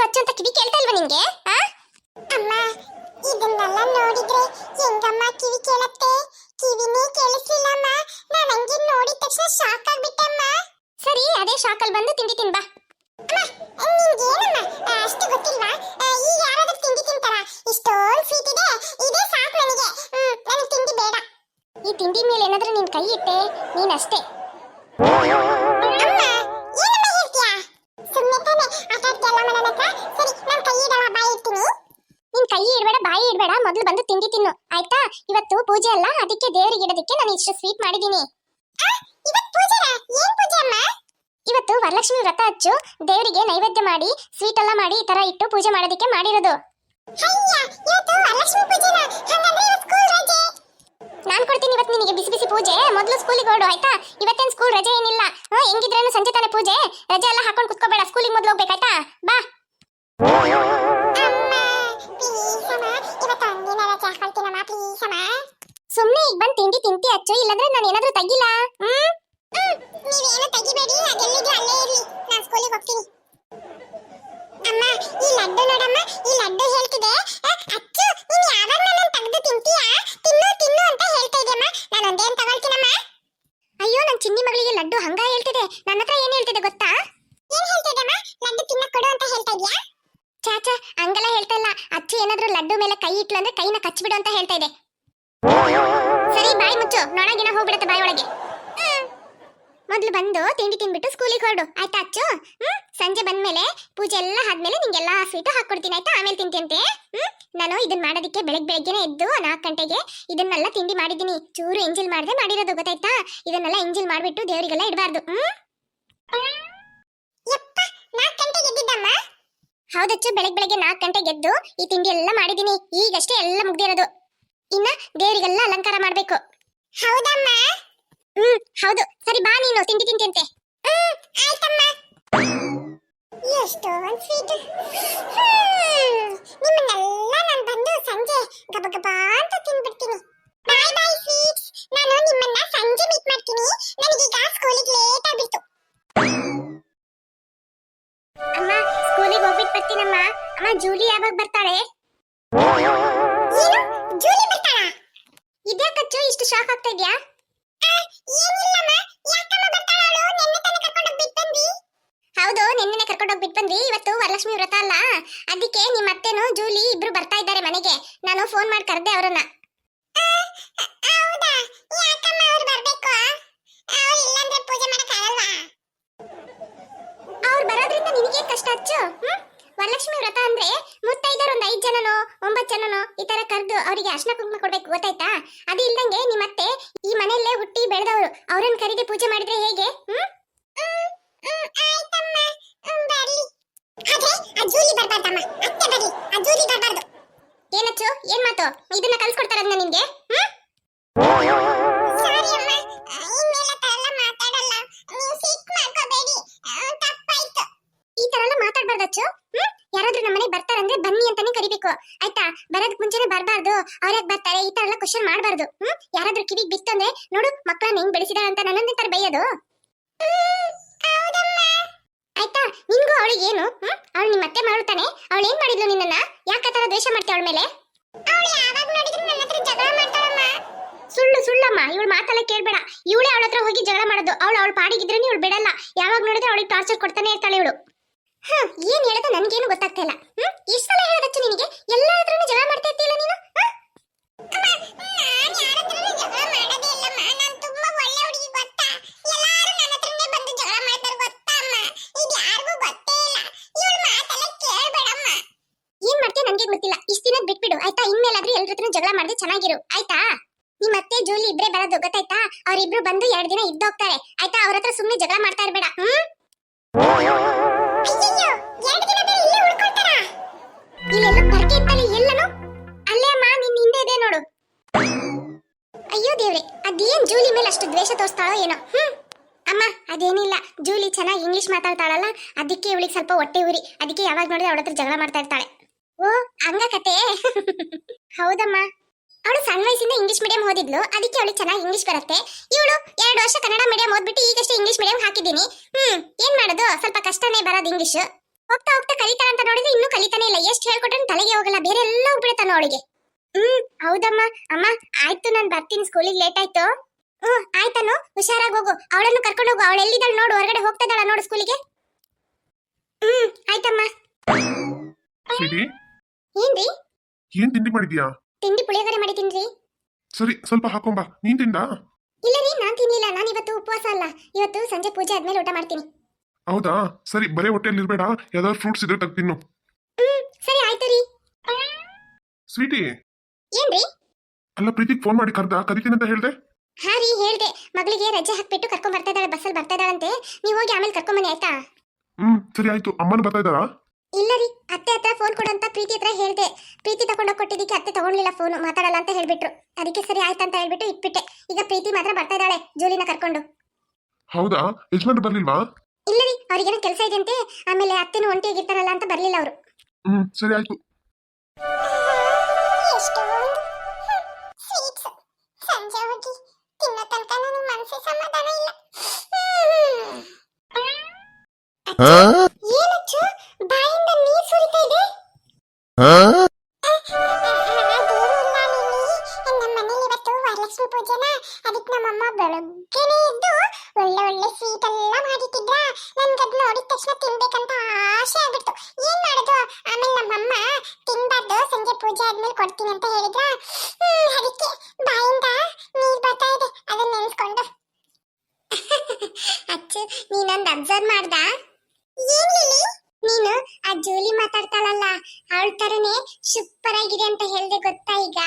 ಅಚ್ಚು ಅಂತ ಕಿವಿ ಕೇಳ್ತಾ ಇಲ್ವಾ ನಿಂಗೆ? ಅಮ್ಮ ಇದನ್ನೆಲ್ಲ ನೋಡಿದ್ರೆ ಹೆಂಗಮ್ಮ ಕಿವಿ ಕೇಳತ್ತೆ? ಕಿವಿನೇ ಕೇಳಿಸ್ಲಿಲ್ಲಮ್ಮ. ನಾನು ಹಂಗೆ ನೋಡಿದ ತಕ್ಷಣ ಶಾಕ್ ಆಗ್ಬಿಟ್ಟಮ್ಮ. ಸರಿ, ಅದೇ ಶಾಕಲ್ಲಿ ಬಂದು ತಿಂಡಿ ತಿನ್ಬಾ. ನಿಂಗೇನಮ್ಮ ಅಷ್ಟು ಗೊತ್ತಿಲ್ವಾ? ಈಗ ಯಾರಾದ್ರೂ ತಿಂಡಿ ತಿಂತಾರ? ಇಷ್ಟೊಂದು ಸ್ವೀಟ್ ಇದೆ, ಇದೇ ಸಾಕು ನನಗೆ. ನನಗೆ ತಿಂಡಿ ಬೇಡ. ಈ ತಿಂಡಿ ಮೇಲೆ ಏನಾದ್ರೂ ನಿನ್ ಕೈ ಇಟ್ಟೆ ನೀನಷ್ಟೇ. ಅಮ್ಮ ಏನಮ್ಮ ಹೇಳ್ತೀಯಾ? ಸುಮ್ಮನೆ ತಾನೆ ಆಟ ಆಡ್ತೀಯಲ್ಲ ನನ್ನ ಹತ್ರ. ಸರಿ, ನಾನು ಕೈ ಇಡಲ್ಲ, ಬಾಯಿ ಇಡ್ತೀನಿ. ನಿನ್ ಕೈ ಇಡಬೇಡ, ಬಾಯಿ ಇಡಬೇಡ, ಮೊದಲು ಬಂದು ತಿಂಡಿ ತಿನ್ನು ಆಯ್ತಾ? ಇವತ್ತು ಪೂಜೆ ಅಲ್ಲ, ಅದಕ್ಕೆ ದೇವರಿಗೆ ಇಡೋದಕ್ಕೆ ನಾನು ಇಷ್ಟು ಸ್ವೀಟ್ ಮಾಡಿದ್ದೀನಿ. ಇವತ್ತು ಪೂಜೆನಾ? ಏನ್ ಪೂಜೆ ಅಮ್ಮ? ಇವತ್ತು ವರಲಕ್ಷ್ಮಿ ವ್ರತ ಹಚ್ಚು, ದೇವರಿಗೆ ನೈವೇದ್ಯ ಮಾಡಿ ಸ್ವೀಟ್ ಎಲ್ಲ ಮಾಡಿ ಈ ತರ ಇಟ್ಟು ಪೂಜೆ ಮಾಡೋದಕ್ಕೆ ಮಾಡಿರೋದು. ಅಯ್ಯ, ಇವತ್ತು ವರಲಕ್ಷ್ಮಿ ಪೂಜೆನಾ? ಹಾಗಾದ್ರೆ ಇವತ್ತು ಸ್ಕೂಲ್ ರಜೆ. ನಾನ್ ಕೊಡ್ತೀನಿ ಇವತ್ತು ನಿನಗೆ ಬಿಸಿ ಬಿಸಿ ಪೂಜೆ. ಮೊದಲು ಸ್ಕೂಲಿಗೆ ಹೊರಡು ಆಯ್ತಾ? ಇವತ್ತೇನ್ ಸ್ಕೂಲ್ ರಜೆ ಏನಿಲ್ಲ. ಹೆಂಗಿದ್ರೇನು ಸಂಜೆ ತಾನೆ ಪೂಜೆ. ರಜೆ ಎಲ್ಲ ಹಾಕೊಂಡು ಕುತ್ಕೋಬೇಡ, ಸ್ಕೂಲಿಗೆ ಮೊದಲು ಹೋಗ್ಬೇಕಾಯ್ತಾ? ಬಾ. ಅಮ್ಮ ಪ್ಲೀಸ್ ಅಮ್ಮ, ಇವತ್ತು ಒಂದಿನ ರಜೆ ಹಾಕೊಳ್ತೀನಮ್ಮ, ಪ್ಲೀಸ್ ಅಮ್ಮ. ಸುಮ್ನೆ ಈಗ ಬಂದು ತಿಂಡಿ ತಿಂತಿ ಹಚ್ಚು, ಇಲ್ಲಾಂದ್ರೆ ನಾನು ಏನಾದ್ರೂ ತೆಗಿಲ್ಲ. ನೀವೇನು ತೆಗಿಬೇಡಿ, ಅದೆಲ್ಲಿದ್ರು ಅಲ್ಲೇ ಇರ್ಲಿ, ನಾನು ಸ್ಕೂಲಿಗೆ ಹೋಗ್ತೀನಿ. ಅಮ್ಮ ಈ ಲಡ್ಡು ನೋಡಮ್ಮ, ಈ ಲಡ್ಡು ಹೇಳ್ತಿದೆ ಅಚ್ಚು ನೀನು ಯಾವಾಗ ನನ್ನ ತೆಗೆದು ತಿಂತೀಯಾ? ತಿನ್ನು ತಿನ್ನು ಅಂತ ಹೇಳ್ತಾ ಇದೆಯಮ್ಮ. ನಾನು ಒಂದೇನು ತಗೊಳ್ತೀನಮ್ಮ. ಅಯ್ಯೋ, ನನ್ ಚಿನ್ನಿ ಮಗಳಿಗೆ ಲಡ್ಡು ಹಂಗ ಹೇಳ್ತಿದೆ. ನನ್ನ ಹತ್ರ ಏನ್ ಹೇಳ್ತಿದೆ ಗೊತ್ತಾ? ಏನ್ ಹೇಳ್ತಿದ್ದಮ್ಮ? ಲಡ್ಡು ತಿನ್ನಕ್ ಕೊಡು ಅಂತ ಹೇಳ್ತಾ ಇದೆಯಾ? ಚಾಚಾ, ಹಂಗೆಲ್ಲ ಹೇಳ್ತಾ ಇಲ್ಲ. ಅಚ್ಚು ಏನಾದ್ರೂ ಲಡ್ಡು ಮೇಲೆ ಕೈ ಇಟ್ಲು ಅಂದ್ರೆ ಕೈನ ಕಚ್ಬಿಡು ಅಂತ ಹೇಳ್ತಾ ಇದೆ. ಸರಿ, ಬಾಯಿ ಮುಚ್ಚು, ನೊಣಗಿನ ಹೋಗ್ಬಿಡತ್ತೆ ಬಾಯಿ ಒಳಗೆ. ಮೊದ್ಲು ಬಂದು ತಿಂಡಿ ತಿನ್ಬಿಟ್ಟು ಸ್ಕೂಲಿಗೆ ಹೊರಡು ಆಯ್ತಾ ಅಚ್ಚು? ಸಂಜೆ ಬಂದ್ಮೇಲೆ ಪೂಜೆ ಎಲ್ಲ ಆದ್ಮೇಲೆ ನಿಂಗೆಲ್ಲ ಸ್ವೀಟ್ ಹಾಕೊಡ್ತೀನಿ ಆಯ್ತಾ? ಆಮೇಲೆ ತಿಂತಿಯಂತೆ. ನಾನು ಇದನ್ನ ಮಾಡೋದಕ್ಕೆ ಬೆಳಗ್ಗೆನೆ ಎದ್ದು 4 ಗಂಟೆಗೆ ಇದನ್ನೆಲ್ಲ ತಿಂಡಿ ಮಾಡಿದ್ದೀನಿ. ಚೂರು ಎಂಜಿಲ್ ಮಾಡದೆ ಮಾಡಿರೋದು, ಗೊತ್ತಾಯ್ತಾ? ಇದನ್ನೆಲ್ಲ ಎಂಜಿಲ್ ಮಾಡ್ಬಿಟ್ಟು ದೇವರಿಗೆಲ್ಲ ಇಡಬಾರ್ದು. ಯಪ್ಪ, 4 ಗಂಟೆಗೆ ಎದ್ದಿದ್ದಮ್ಮ? ಹೌದಚ್ಚು, ಬೆಳಗ್ಗೆ 4 ಗಂಟೆಗೆ ಎದ್ದು ಈ ತಿಂಡಿ ಎಲ್ಲ ಮಾಡಿದ್ದೀನಿ. ಈಗಷ್ಟೇ ಎಲ್ಲ ಮುಗ್ದಿರೋದು. ಇನ್ನ ದೇವರಿಗೆಲ್ಲ ಅಲಂಕಾರ ಮಾಡ್ಬೇಕು. ಹೌದಮ್ಮ? ಹೌದು. ಸರಿ, ಬಾ ನೀನು ತಿಂಡಿ ತಿಂತಿಯಂತೆ. ಆಯ್ತಮ್ಮ. ಎಷ್ಟೊಂದು ಸ್ವೀಟ್. ನಿಮ್ಮನ್ನೆಲ್ಲ ನಾನು ಬಂದು ಸಂಜೆ ಗಬಗಬ ಅಂತ ತಿನ್ಬಿಡ್ತೀನಿ. ಬಾಯ್ ಬಾಯ್ ಸ್ವೀಟ್ಸ್. ನಾನು ನಿಮ್ಮನ್ನ ಸಂಜೆ ಮೀಟ್ ಮಾಡ್ತೀನಿ. ನನಗೀಗ ಸ್ಕೂಲಿಗೆ ಲೇಟ್ ಆಗ್ಬಿಡ್ತು. ಅಮ್ಮ, ಸ್ಕೂಲಿಗೆ ಹೋಗ್ಬಿಟ್ಟು ಬರ್ತೀನಮ್ಮ. ಅಮ್ಮ, ಜೂಲಿ ಯಾವಾಗ ಬರ್ತಾಳೆ? ಏನು, ಜೂಲಿ ಬರ್ತಾಳಾ? ಇದ್ಯಾಕಚ್ಚು ಇಷ್ಟು ಶಾಕ್ ಆಗ್ತಾ ಇದ್ಯಾ? ಏನಿಲ್ಲಮ್ಮ, ಯಾಕಮ್ಮ ಬರ್ತಾಳಾ ಅವಳು? ನಿನ್ನೆ ತಾನೇ ಕರ್ಕೊಂಡು ಹೋಗಿ ಬಿಟ್ಟು ಬಂದ್ವಿ. ಹೌದು, ನಿನ್ನೆ ಕರ್ಕೊಂಡು ಹೋಗ್ಬಿಟ್ಟು ಬಂದ್ವಿ. ಇವತ್ತು ವರಲಕ್ಷ್ಮಿ ವ್ರತ ಅಲ್ಲ, ಅದಕ್ಕೆ ನಿಮ್ಮ ಅತ್ತೆನೂ ಜೂಲಿ ಇಬ್ರು ಬರ್ತಾ ಇದ್ದಾರೆ ಮನೆಗೆ. ನಾನು ಫೋನ್ ಮಾಡಿ ಕರೆದೆ ಅವರನ್ನ. ಹೌದಾ? ಯಾಕಮ್ಮ ಅವ್ರು ಬರ್ಬೇಕು? ಅವ್ರು ಇಲ್ಲಾಂದ್ರೆ ಪೂಜೆ ಮಾಡಕ್ಕಾಗಲ್ವಾ? ಅವ್ರು ಬರೋದ್ರಿಂದ ನಿನಗೇನ್ ಕಷ್ಟ ಅಚ್ಚು? ವರಲಕ್ಷ್ಮಿ ವ್ರತ ಅಂದ್ರೆ ಮುತ್ತೈದರು ಒಂದು 5 ಜನನೋ 9 ಜನನೋ ಈ ತರ ಕರೆದು ಅವರಿಗೆ ಅರ್ಶನ ಕುಂಕುಮ ಕೊಡ್ಬೇಕು, ಗೊತ್ತಾಯ್ತಾ? ಅದು ಇಲ್ದಂಗೆ ನಿಮ್ಮತ್ತೆ ಈ ಮನೆಯಲ್ಲೇ ಹುಟ್ಟಿ ಬೆಳೆದವರು, ಅವ್ರನ್ನ ಕರೀದಿ ಪೂಜೆ ಮಾಡಿದ್ರೆ ಹೇಗೆ? ಆಯ್ತಮ್ಮ, ಬರ್ಲಿ. ಆದ್ರೆ ಆ ಜೂಲಿ ಬರ್ಬಾರ್ದಮ್ಮ, ಅತ್ತೆ ಬರ್ಲಿ, ಆ ಜೂಲಿ ಬರ್ಬಾರ್ದು. ಏನಚ್ಚು, ಏನ್ ಮಾತು? ಇದನ್ನ ಕಲ್ಸ್ಕೊಡ್ತಾರದ್ನ ನಿನ್ಗೆ? ಸಾರಿ ಅಮ್ಮ, ಇನ್ಮೇಲೆ ತರ ಮಾತಾಡಲ್ಲ. ನೀವು ಸಿಕ್ ಮಾಡ್ಕೋಬೇಡಿ, ತಪ್ಪಾಯ್ತು. ಈ ತರ ಎಲ್ಲ ಮಾತಾಡ್ಬಾರ್ದಚ್ಚು. ಯಾರಾದ್ರೂ ನಮ್ಮನೆ ಬರ್ತಾರಂದ್ರೆ ಬನ್ನಿ ಅಂತಾನೆ ಕರಿಬೇಕು ಆಯ್ತಾ? ಬರೋದಕ್ ಮುಂಚೆನೆ ಬರ್ಬಾರ್ದು. ಅವ್ರ್ಯಾಕ್ ಬರ್ತಾರೆ ಈ ತರ ಎಲ್ಲ ಕ್ವಶನ್ ಮಾಡ್ಬಾರ್ದು. ಯಾರಾದ್ರೂ ಕಿವಿಗ್ ಬಿತ್ತು ಅಂದ್ರೆ ನೋಡು ಮಕ್ಕಳನ್ನ ಹೆಂಗ್ ಬೆಳೆಸಿದಾರ ಅಂತ ನನ್ನನ್ನೇ ತರ ಬೈಯೋದು. ಆಯ್ತಾ? ನಿನ್ಗೂ ಅವಳಿಗೆ ಏನು? ಅವಳು ನಿಮ್ಮ ಅತ್ತೆ ಮಾಡ್ತಾನೆ. ಅವಳು ಏನ್ ಮಾಡಿದ್ಲು ನಿನ್ನನ್ನ? ಯಾಕೆ ತರ ದ್ವೇಷ ಮಾಡ್ತೀಯ ಅವಳ ಮೇಲೆ? ಅವಳು ಯಾವಾಗ ನೋಡಿದ್ರು ನನ್ನ ಹತ್ರ ಜಗಳ ಮಾಡ್ತಾಳಮ್ಮ. ಸುಳ್ಳಮ್ಮ, ಇವಳು ಮಾತೆಲ್ಲ ಕೇಳ್ಬೇಡ. ಇವಳೇ ಅವಳ ಹತ್ರ ಹೋಗಿ ಜಗಳ ಮಾಡೋದು. ಅವಳ ಪಾಡಿಗಿದ್ರೆ ಇವಳು ಬಿಡಲ್ಲ. ಯಾವಾಗ ನೋಡಿದ್ರೆ ಅವಳಿಗೆ ಟಾರ್ಚರ್ ಕೊಡ್ತಾನೆ ಇರ್ತಾಳೆ ಇವಳು. ಏನ್ ಹೇಳೋದು ನನ್ಗೇನು ಗೊತ್ತಾಗ್ತಾ ಇಲ್ಲ. ಎಷ್ಟು ಸಲ ಹೇಳೋದಚ್ಚು ನಿನಗೆ? ಎಲ್ಲ ಹತ್ರನೂ ಜಗಳ ಮಾಡ್ತಾ ಇರ್ತೀಯಲ್ಲ ನೀನು? ನಾನು ಯಾರ ಹತ್ರನೂ ಜಗಳ ಮಾಡೋದೇ ಇಲ್ಲಮ್ಮ. ನಾನು ತುಂಬಾ ಒಳ್ಳೆ ಹುಡುಗಿ, ಗೊತ್ತಾ? ಎಲ್ಲಾರು ನನ್ನ ಹತ್ರನೇ ಬಂದು ಜಗಳ ಮಾಡ್ತಾರೆ, ಗೊತ್ತಾ ಅಮ್ಮ? ಇದು ಯಾರಿಗೂ ಗೊತ್ತೇ ಇಲ್ಲ. ಇವಳ ಮಾತೆಲ್ಲ ಕೇಳ್ಬೇಡಮ್ಮ. ಏನ್ ಮಾಡ್ತೀಯ ನನ್ಗೆ ಗೊತ್ತಿಲ್ಲ. ಇಷ್ಟ ದಿನ ಬಿಟ್ಬಿಡು ಆಯ್ತಾ? ಇನ್ಮೇಲಾದ್ರೂ ಎಲ್ರ ಹತ್ರನೂ ಜಗಳ ಮಾಡದೆ ಚೆನ್ನಾಗಿರು ಆಯ್ತಾ? ನಿಮ್ಮ ಅತ್ತೆ ಜೂಲಿ ಇಬ್ರೇ ಬರೋದು, ಗೊತ್ತಾಯ್ತಾ? ಅವ್ರಿಬ್ರು ಬಂದು 2 ದಿನ ಇದ್ದೋಗ್ತಾರೆ ಆಯ್ತಾ? ಅವ್ರ ಹತ್ರ ಸುಮ್ನೆ ಜಗಳ ಮಾಡ್ತಾ ಇರ್ಬೇಡ. ಅಯ್ಯಯ್ಯೋ, 2 ದಿನ ಬೇರೆ ಇಲ್ಲೇ ಉಳ್ಕೊಳ್ತಾರಾ? ಇಲ್ಲೆಲ್ಲ ಪರಕೆ ಇತ್ತಲ್ಲಿ ಎಲ್ಲನೂ ಅಲ್ಲೇ ಅಮ್ಮ, ನಿನ್ನ ಹಿಂದೆ ಇದೆ ನೋಡು. ಅಯ್ಯೋ ದೇವ್ರೆ, ಅದೇನ್ ಜೂಲಿ ಮೇಲೆ ಅಷ್ಟು ದ್ವೇಷ ತೋರಿಸ್ತಾಳೋ ಏನೋ. ಅಮ್ಮ, ಅದೇನಿಲ್ಲ. ಜೂಲಿ ಚೆನ್ನಾಗಿ ಇಂಗ್ಲಿಷ್ ಮಾತಾಡ್ತಾಳಲ್ಲ, ಅದಕ್ಕೆ ಇವಳಿಗೆ ಸ್ವಲ್ಪ ಹೊಟ್ಟೆ ಉರಿ. ಅದಕ್ಕೆ ಯಾವಾಗ ನೋಡಿದ್ರೆ ಅವಳ ಹತ್ರ ಜಗಳ ಮಾಡ್ತಾ ಇರ್ತಾಳೆ. ಓ, ಹಂಗ ಕತೆ. ಹೌದಮ್ಮ, ಅವಳು ಸಣ್ಣ ವಯಸ್ಸಿಂದ ಇಂಗ್ಲಿಷ್ ಮೀಡಿಯಂ ಓದಿದ್ಲು, ಅದಕ್ಕೆ ಅವಳಿಗೆ ಚೆನ್ನಾಗಿ ಇಂಗ್ಲಿಷ್ ಬರುತ್ತೆ. ಇವಳು 2 ವರ್ಷ ಕನ್ನಡ ಮೀಡಿಯಂ ಓದ್ಬಿಟ್ಟು ಈಗಷ್ಟೇ ಇಂಗ್ಲಿಷ್ ಮೀಡಿಯಂ ಹಾಕಿದ್ದೀನಿ. ಏನ್ ಮಾಡೋದು, ಸ್ವಲ್ಪ ಕಷ್ಟನೇ ಬರೋದು ಇಂಗ್ಲಿಷ್. ಹೋಗ್ತಾ ಹೋಗ್ತಾ ಕಲಿತಾಳ ಅಂತ ನೋಡಿದ್ರೆ ಇನ್ನೂ ಕಲಿತಾನೆ ಇಲ್ಲ. ಎಷ್ಟು ಹೇಳ್ಕೊಟ್ರು ತಲೆಗೆ ಹೋಗಲ್ಲ, ಬೇರೆ ಎಲ್ಲ ಹೋಗ್ಬಿಡುತ್ತಾನ ಅವಳಿಗೆ. ಹೌದಮ್ಮ. ಅಮ್ಮ ಆಯ್ತು, ನಾನು ಬರ್ತೀನಿ, ಸ್ಕೂಲಿಗೆ ಲೇಟ್ ಆಯ್ತು. ಆಯ್ತಾನು, ಹುಷಾರಾಗಿ ಹೋಗು. ಅವಳನ್ನು ಕರ್ಕೊಂಡು ಹೋಗು. ಅವಳು ಎಲ್ಲಿದ್ದಾಳೆ ನೋಡು, ಹೊರಗಡೆ ಹೋಗ್ತಾ ಇದ್ದಾಳ ನೋಡು ಸ್ಕೂಲಿಗೆ. ಆಯ್ತಮ್ಮ. ಸಿಟಿ ಏನ್ರಿ? ಏನ್ ತಿಂಡಿ ಮಾಡಿದ್ಯಾ? ತಿಂಡಿ ಪುಳಿಯೋಗರೆ ಮಾಡಿದ್ದೀನ್ರಿ. ಸರಿ, ಸ್ವಲ್ಪ ಹಾಕೊಂಬ. ನೀನ್ ತಿಂದ? ಇಲ್ಲ ರೀ, ನಾನ್ ತಿನ್ನಿಲ್ಲ. ನಾನು ಇವತ್ತು ಉಪವಾಸ ಅಲ್ಲ. ಇವತ್ತು ಸಂಜೆ ಪೂಜೆ ಆದ್ಮೇಲೆ ಊಟ ಮಾಡ್ತೀನಿ. ಹೌದಾ? ಸರಿ, ಬರೇ ಹೊಟ್ಟೆಯಲ್ಲಿ ಇರ್ಬೇಡ, ಯಾವ್ದಾದ್ರು ಫ್ರೂಟ್ಸ್ ಇದ್ರೆ ತಗ್ ತಿನ್ನು. ಸರಿ ಆಯ್ತು ರೀ. ಸ್ವೀಟಿ, ಏನ್ರಿ? ಅಲ್ಲ, ಪ್ರೀತಿಗೆ ಫೋನ್ ಮಾಡಿ ಕರಿತೀನಿ ಅಂತ ಹೇಳ್ದೆ. ಹಾ ರೀ, ಹೇಳ್ದೆ. ಮಗಳಿಗೆ ರಜೆ ಹಾಕ್ಬಿಟ್ಟು ಕರ್ಕೊಂಡ್ ಬರ್ತಾ ಇದ್ದಾಳೆ, ಬಸ್ಸಲ್ಲಿ ಬರ್ತಾ ಇದ್ದಾಳಂತೆ. ನೀವು ಹೋಗಿ ಆಮೇಲೆ ಕರ್ಕೊಂಡ್ ಬನ್ನಿ, ಆಯ್ತಾ? ಸರಿ ಆಯ್ತು. ಅಮ್ಮನ ಬರ್ತಾ ಇದ್ದಾರಾ? ಇಲ್ಲ ರೀ, ಅತ್ತೆ ಹತ್ರ ಫೋನ್ ಕೊಡು ಅಂತ ಪ್ರೀತಿ ಹತ್ರ ಹೇಳ್ದೆ. ಪ್ರೀತಿ ತಗೊಂಡೋಗಿ ಕೊಟ್ಟಿದ್ದಕ್ಕೆ ಅತ್ತೆ ತಗೊಂಡ್ಲಿಲ್ಲ, ಫೋನು ಮಾತಾಡಲ್ಲ ಅಂತ ಹೇಳ್ಬಿಟ್ರು. ಅದಕ್ಕೆ ಸರಿ ಆಯ್ತಂತ ಹೇಳ್ಬಿಟ್ಟು ಇಟ್ಬಿಟ್ಟೆ. ಈಗ ಪ್ರೀತಿ ಮಾತ್ರ ಬರ್ತಾ ಇದ್ದಾಳೆ ಜೂಲಿನ ಕರ್ಕೊಂಡು. ಹೌದಾ? ಯಜಮಾನ್ರು ಬರ್ಲಿಲ್ವಾ? ಇಲ್ಲ ರೀ, ಅವ್ರಿಗೇನೋ ಕೆಲಸ ಇದೆ ಅಂತೆ. ಆಮೇಲೆ ಅತ್ತೆನೂ ಒಂಟಿಯಾಗಿರ್ತಾರಲ್ಲ ಅಂತ ಬರ್ಲಿಲ್ಲ ಅವರು. ಸರಿ ಆಯ್ತು. ಸ್ವೀಟ್ಸ್ ಸಂಜೆ ಹೋಗಿ ತಿನ್ನೋ ತನಕ ನನಗೆ ಮನಸ್ಸು ಸಮಾಧಾನ ಇಲ್ಲ. ಏನಚ್ಚು ಬಾಯಿಂದ ನೀರು ಸುರಿತಾ ಇದೆ? ನಮ್ಮ ಮನೇಲಿ ಇವತ್ತು ವರಲಕ್ಷ್ಮಿ ಪೂಜೆನ, ಅದಕ್ಕೆ ನಮ್ಮಮ್ಮ ಬೆಳಗ್ಗೆನೆ ಎದ್ದು ಒಳ್ಳೆ ಒಳ್ಳೆ ಸ್ವೀಟ್ ಎಲ್ಲ ಮಾಡಿಟ್ಟಿದ್ರ. ನನ್ಗೆ ಅದ್ ನೋಡಿದ ತಕ್ಷಣ ತಿನ್ಬೇಕಂತ ಆಸೆ ಆಗ್ಬಿಡ್ತು. ಏನ್ ಮಾಡೋದು, ಆಮೇಲೆ ನಮ್ಮಮ್ಮ ತಿನ್ಬಾರ್ದು, ಸಂಜೆ ಪೂಜೆ ಆದ್ಮೇಲೆ ಕೊಡ್ತೀನಿ ಅಂತ ಹೇಳಿದ್ರ. ಅದಕ್ಕೆ ಬಾಯಿಂದ ನೀರ್ ಬರ್ತಾ ಇದೆ, ಅದನ್ನ ನೆನ್ಸ್ಕೊಂಡು. ಅಚ್ಚು, ನೀನೊಂದು ಅಬ್ಸರ್ವ್ ಮಾಡ್ದ? ಏನ್ ಲಿಲಿ? ನೀನು ಆ ಜೂಲಿ ಮಾತಾಡ್ತಾಳಲ್ಲ, ಅವಳ ತರನೇ ಸೂಪರ್ ಆಗಿದೆ ಅಂತ ಹೇಳ್ದೆ, ಗೊತ್ತಾ ಈಗ?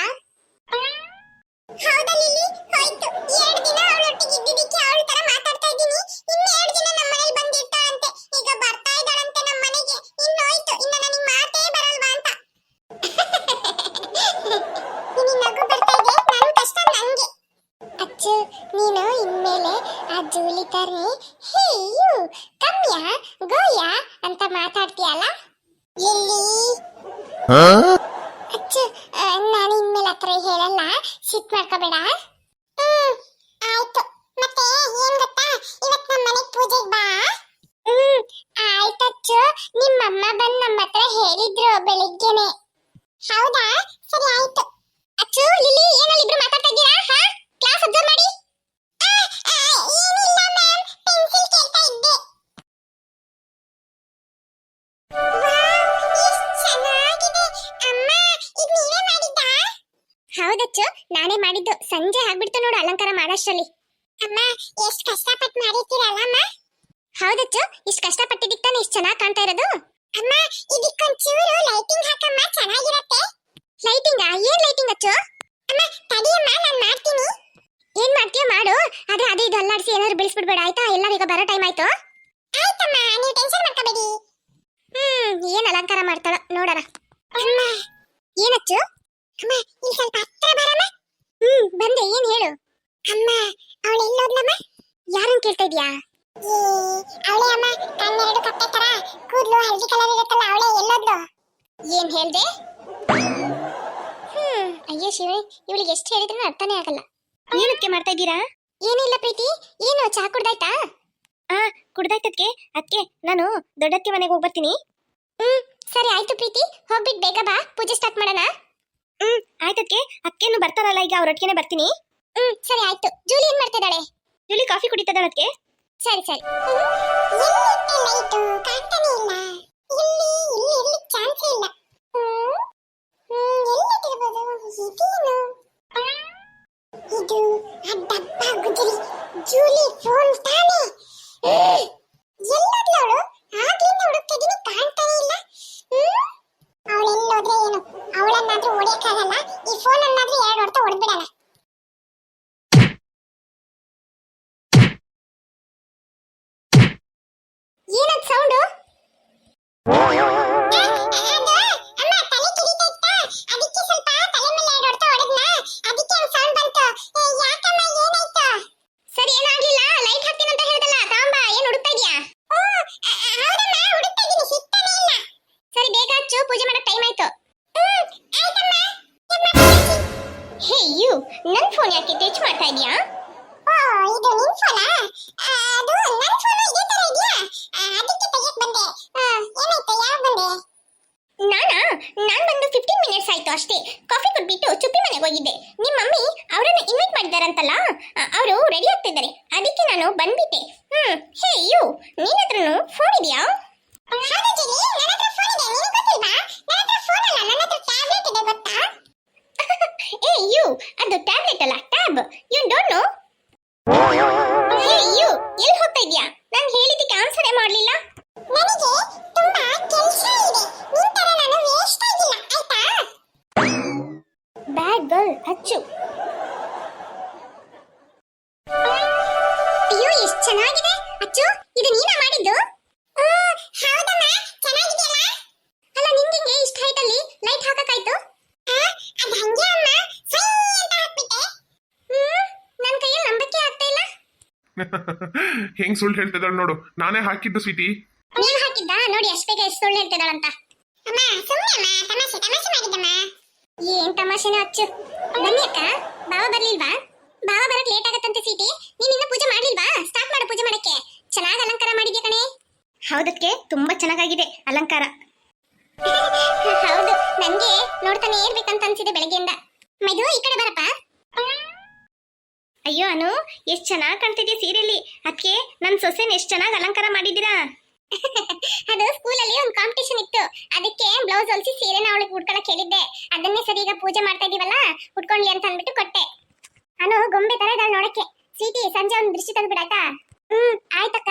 ಹೌದಾ ಲಿಲಿ? ಹೋಯ್ತು, 2 ದಿನ ಅವಳೊಟ್ಟಿಗೆ ಇದ್ದಿದ್ದಕ್ಕೆ ಅವಳ ತರ ಮಾತಾಡ್ತಾ ಇದ್ದೀನಿ. ಇನ್ನು 2 ದಿನ ನಮ್ಮ ಮನೇಲಿ ಬಂದಿರ್ತಾಳಂತೆ. ಈಗ ಬರ್ತಾ ಇದ್ದಾಳಂತೆ ನಮ್ಮ ಮನೆಗೆ. ಇನ್ನು ಹೋಯ್ತು, ಇನ್ನು ನನಗೆ ಮಾತೇ ಬರಲ್ವಾ ಅಂತ. ನಿನ್ನ ನಗು ಬರ್ತಾ ಇದೆ, ನನ್ನ ಕಷ್ಟ ನಂಗೆ. ಅಚ್ಚು, ನೀನು ಇನ್ಮೇಲೆ ಆ ಜೂಲಿ ತರನೇ ಹೇಯು ಕಮ್ಯಾ ಗೋಯಾ ಅಂತ ಮಾತಾಡ್ತೀಯಲ್ಲ? ಎಲ್ಲಿ? ಅಚ್ಚು, ನಾನು ಇನ್ಮೇಲೆ ಹತ್ರ ಹೇಳಲ್ಲ, ಸಿಟ್ ಮಾಡ್ಕೋಬೇಡ. ಆಯ್ತು. ಮತ್ತೆ ಏನ್ ಗೊತ್ತಾ, ಇವತ್ತು ನಮ್ಮ ಮನೆಗೆ ಪೂಜೆಗೆ ಬಾ. ಆಯ್ತಚ್ಚು, ನಿಮ್ಮಮ್ಮ ಬಂದು ನಮ್ಮ ಹತ್ರ ಹೇಳಿದ್ರು ಬೆಳಿಗ್ಗೆನೆ. ಹೌದಾ? ಸರಿ ಆಯ್ತು. ಅಚ್ಚು, ಲಿಲಿ, ಏನಲ್ಲಿ ಇಬ್ರು ಮಾತಾಡ್ತಾ ಇದ್ದೀರಾ? ಕ್ಲಾಸ್ ಅಬ್ಸರ್ವ್ ಮಾಡಿ. ಏನಿಲ್ಲ ಮ್ಯಾಮ್, ಪೆನ್ಸಿಲ್ ಕೇಳ್ತಾ ಇದ್ದೆ. ವಾವ್, ಎಷ್ಟು ಚೆನ್ನಾಗಿದೆ. ಅಮ್ಮ, ಇದು ನೀವೇ ಮಾಡಿದ್ದಾ? ಹೌದಚ್ಚು, ನಾನೇ ಮಾಡಿದ್ದು. ಸಂಜೆ ಆಗ್ಬಿಡ್ತು ನೋಡು ಅಲಂಕಾರ ಮಾಡೋಷ್ಟರಲ್ಲಿ. ಅಮ್ಮ, ಎಷ್ಟು ಕಷ್ಟಪಟ್ಟು ಮಾಡಿರ್ತೀರಲ್ಲ ಅಮ್ಮ. ಹೌದಚ್ಚು, ಇಷ್ಟು ಕಷ್ಟಪಟ್ಟಿದ್ದಕ್ಕೆ ತಾನೇ ಇಷ್ಟು ಚೆನ್ನಾಗಿ ಕಾಣ್ತಾ ಇರೋದು. ಅಮ್ಮ, ಇದಕ್ಕೊಂಚೂರು ಲೈಟಿಂಗ್ ಹಾಕಮ್ಮ, ಚೆನ್ನಾಗಿರತ್ತೆ. ಲೈಟಿಂಗಾ? ಏನ್ ಲೈಟಿಂಗ್ ಅಚ್ಚು? ಅಮ್ಮ ತಡಿಯಮ್ಮ, ನಾನು ಮಾಡ್ತೀನಿ. ಏನ್ ಮಾಡ್ತೀಯ ಮಾಡು, ಆದ್ರೆ ಅದು ಇದು ಅಲ್ಲಾಡಿಸಿ ಏನಾದ್ರು ಬಿಡಿಸ್ಬಿಡ್ಬೇಡ, ಆಯ್ತಾ? ಎಲ್ಲರೂ ಈಗ ಬರೋ ಟೈಮ್ ಆಯ್ತು. ಆಯ್ತಮ್ಮ, ನೀವು ಟೆನ್ಷನ್ ಮಾಡ್ಕೋಬೇಡಿ. ಏನ್ ಅಲಂಕಾರ ಮಾಡ್ತಾಳೋ ನೋಡೋಣ. ಅಮ್ಮ, ಏನಚ್ಚು? ಅಮ್ಮ, ಇಲ್ಲಿ ಸ್ವಲ್ಪ ಹತ್ರ ಬರಮ್ಮ. ಬಂದೆ, ಏನ್ ಹೇಳು. ಅಮ್ಮ, ಅವಳು ಎಲ್ಲೋದ್ಲಮ್ಮ? ಯಾರನ್ ಕೇಳ್ತಾ ಇದ್ಯಾ? ಅವಳೇ ಅಮ್ಮ, ಕಣ್ಣೆರಡು ಕಪ್ಪೆ ತರ, ಕೂದಲು ಹಳದಿ ಕಲರ್ ಇರುತ್ತಲ್ಲ, ಅವಳೇ. ಎಲ್ಲೋದ್ಲು? ಏನ್ ಹೇಳ್ದೆ? ಅಯ್ಯೋ ಶಿವನೇ, ಇವಳಿಗೆ ಎಷ್ಟು ಹೇಳಿದ್ರು ಅರ್ಥನೇ ಆಗಲ್ಲ. ಏನಕ್ಕೆ ಮಾಡ್ತಾ ಇದ್ದೀರಾ? ಏನಿಲ್ಲ ಪ್ರೀತಿ, ಏನು ಚಾ ಕುಡ್ದಾಯ್ತಾ? ಕುಡ್ದಾಯ್ತದ್ಕೆ. ಅದಕ್ಕೆ ನಾನು ದೊಡ್ಡಕ್ಕೆ ಮನೆಗೆ ಹೋಗಿ ಬರ್ತೀನಿ. ಸರಿ ಆಯ್ತು ಪ್ರೀತಿ, ಹೋಗ್ಬಿಟ್ಟು ಬೇಗ ಬಾ, ಪೂಜೆ ಸ್ಟಾರ್ಟ್ ಮಾಡೋಣ. ಆಯ್ತದ್ಕೆ, ಅಕ್ಕೇನು ಬರ್ತಾರಲ್ಲ ಈಗ, ಅವ್ರೊಟ್ಟಿಗೆ ಬರ್ತೀನಿ. ಸರಿ ಆಯ್ತು. ಜೂಲಿ ಏನ್ ಮಾಡ್ತಾ ಇದ್ದಾಳೆ? ಜೂಲಿ ಕಾಫಿ ಕುಡಿತಿದ್ದಾಳೆ ಅದಕ್ಕೆ. ಸರಿ ಸರಿ. ಎಲ್ಲಿಟ್ಟೆ ಲೈಟು? ಕಾಣ್ತಾನೆ ಇಲ್ಲ. ಇಲ್ಲಿ ಇರ್ಲಿಕ್ಕೆ ಚಾನ್ಸೇ ಇಲ್ಲ. ಎಲ್ಲಿಟ್ಟಿರ್ಬೋದು? ಇದೇನು ಇದು? ಆ ಡಬ್ಬ ಗುಜರಿ ಜೂಲಿ ಫೋನ್ ತಾನೆ. ಎಲ್ಲೋದ್ಲವಳು? ಆಗ್ಲಿಂದ ಹುಡುಕ್ತಿದ್ದೀನಿ, ಕಾಣ್ತಾನೆ ಇಲ್ಲ. ಅವಳೆಲ್ಲೋದ್ರೆ ಏನು? ಅವಳನ್ನಾದ್ರೂ ಹೊಡಿಯಕ್ಕಾಗಲ್ಲ, ಈ ಫೋನ್ ಅನ್ನಾದ್ರೂ 2 ಹೊಡೆತ ಹೊಡೆದ್ಬಿಡಲ್ಲ. ಏನದ್ ಸೌಂಡು? ಸರಿ, ಏನಾಗ್ಲಿಲ್ಲ. ಲೈಟ್ ಹಾಕ್ತೀನಿ ಅಂತ ಹೇಳ್ದಲ್ಲ, ತಾಂಬಾ. ಏನ್ ಹುಡುಕ್ತಾ ಅಷ್ಟೇ ಕಾಫಿ ಕುಡ್ಬಿಟ್ಟು ಚುಪ್ಪಿ ಮನೆಗೆ ಹೋಗಿದ್ದೆ. ನಿಮ್ಮ ಮಮ್ಮಿ ಅವರನ್ನ ಇನ್ವೈಟ್ ಮಾಡಿದಾರಂತಲ್ಲ, ಅವರು ರೆಡಿ ಆಗ್ತಿದ್ದಾರೆ, ಅದಕ್ಕೆ ನಾನು ಬಂದ್ಬಿಟ್ಟೆ. ಹೇ ಯು, ನಿನ್ನ ಹತ್ರನೂ ಫೋನ್ ಇದೆಯಾ? ಹೌದು ಜಿನಿ, ನನ್ನ ಹತ್ರ ಫೋನ್ ಇದೆ. ನಿನಗೆ ಗೊತ್ತಿಲ್ವಾ? ನನ್ನ ಹತ್ರ ಫೋನ್ ಅಲ್ಲ, ನನ್ನ ಹತ್ರ ಟ್ಯಾಬ್ಲೆಟ್ ಇದೆ, ಗೊತ್ತಾ? ಏ ಯು, ಅದು ಟ್ಯಾಬ್ಲೆಟ್ ಅಲ್ಲ, tab. You don't know? Hey you, ಎಲ್ಲಿ ಹೋಗ್ತಾ ಇದೀಯಾ? ನಾನು ಹೇಳಿದ್ದಕ್ಕೆ ಆನ್ಸರೇ ಮಾಡಲಿಲ್ಲ. ನನಗೆ ತುಂಬಾ ಕೆಲಸ ಇದೆ. ನಿನ್ ತರ ನಾನು ವೇಸ್ಟ್ ಆಗಿಲ್ಲ, ಆಯ್ತಾ? ಬ್ಯಾಡ್ ಗರ್ಲ್ ಅಚ್ಚು. ಅಯ್ಯೋ, ಎಷ್ಟು ಚೆನ್ನಾಗಿದೆ ಅಚ್ಚು, ಇದು ನೀನಾ ಮಾಡಿದ್ದು? ಹೌದಮ್ಮ, ಚೆನ್ನಾಗಿದೆಯಲ್ಲ? ಅಲ್ಲ, ನಿಂಗೆ ಇಷ್ಟ ಹೈಟ್ ಅಲ್ಲಿ ಲೈಟ್ ಹಾಕಕ್ಕಾಯ್ತು? ಅದು ಹಂಗೆ ಅಮ್ಮ, ಸೈ ಅಂತ ಹಾಕ್ಬಿಟ್ಟೆ. ನನ್ನ ಕೈಯಲ್ಲಿ ನಂಬಕ್ಕೆ ಆಗ್ತಾ ಇಲ್ಲ. ಹೆಂಗ್ ಸುಳ್ಳು ಹೇಳ್ತಿದ್ದಾಳೆ ನೋಡು, ನಾನೇ ಹಾಕಿದ್ದು ಸ್ವೀಟಿ. ನೀನ್ ಹಾಕಿದ್ದ ನೋಡಿ, ಅಷ್ಟು ಬೇಗ ಎಷ್ಟು ಸುಳ್ಳು ಹೇಳ್ತಿದ್ದಾಳಂತ. ಅಮ್ಮ ಸುಮ್ಮನೆ ಅಮ್ಮ, ತಮಾಷೆ ತಮಾಷೆ ಮಾಡಿದ್ದಮ್ಮ. ಏನ್ ತಮಾಷೆನ ಅಚ್ಚು. ಬನ್ನಿ ಅಕ್ಕ, ಬಾವ ಬರ್ಲಿಲ್ವಾ? ಬಾವ ಬರಕ್ ಲೇಟ್ ಆಗತ್ತಂತೆ ಸ್ವೀಟಿ. ನೀನ್ ಇನ್ನ ಪೂಜೆ ಮಾಡ್ಲಿಲ್ವಾ? ಸ್ಟಾರ್ಟ್ ಮಾಡು ಪೂಜೆ ಮಾಡಕ್ಕೆ. ಚೆನ್ನಾಗಿ ಅಲಂಕಾರ ಮಾಡಿದ್ಯಾ ಕಣೆ. ಹೌದಕ್ಕೆ ತುಂಬಾ ಚೆನ್ನಾಗಿದೆ ಅಲಂಕಾರ. ಹೌದು, ನಂಗೆ ನೋಡ್ತಾನೆ ಇರ್ಬೇಕಂತ ಅನ್ಸಿದೆ ಬೆಳಗ್ಗೆಯಿಂದ. ಮೈದು, ಈ ಕಡೆ ಬರಪ್ಪ. ಅಯ್ಯೋ ಅನು, ಎಷ್ಟ್ ಚೆನ್ನಾಗಿ ಕಾಣ್ತಿದ್ಯಾ ಸೀರೆಯಲ್ಲಿ. ಅದಕ್ಕೆ ನನ್ ಸೊಸೆನ ಎಷ್ಟ್ ಚೆನ್ನಾಗಿ ಅಲಂಕಾರ ಮಾಡಿದ್ದೀರಾ. ಅದು ಸ್ಕೂಲಲ್ಲಿ ಒಂದು ಕಾಂಪಿಟೇಷನ್ ಇತ್ತು, ಅದಕ್ಕೆ ಬ್ಲೌಸ್ ಹೊಲಿಸಿ ಸೀರೆನ ಅವಳಿಗೆ ಉಟ್ಕೊಳಕ್ ಹೇಳಿದ್ದೆ. ಅದನ್ನೇ ಸರಿ ಈಗ ಪೂಜೆ ಮಾಡ್ತಾ ಇದೀವಲ್ಲ, ಉಟ್ಕೊಂಡ್ಲಿ ಅಂತ ಅಂದ್ಬಿಟ್ಟು ಕೊಟ್ಟೆ. ಅನು ಗೊಂಬೆ ತರ ಇದ್ದಾಳೆ ನೋಡಕ್ಕೆ. ಸ್ವೀಟಿ, ಸಂಜೆ ಒಂದು ದೃಷ್ಟಿ ತೆಗೆದ್ಬಿಡಾಯ್ತಾ? ಆಯ್ತಕ್ಕ.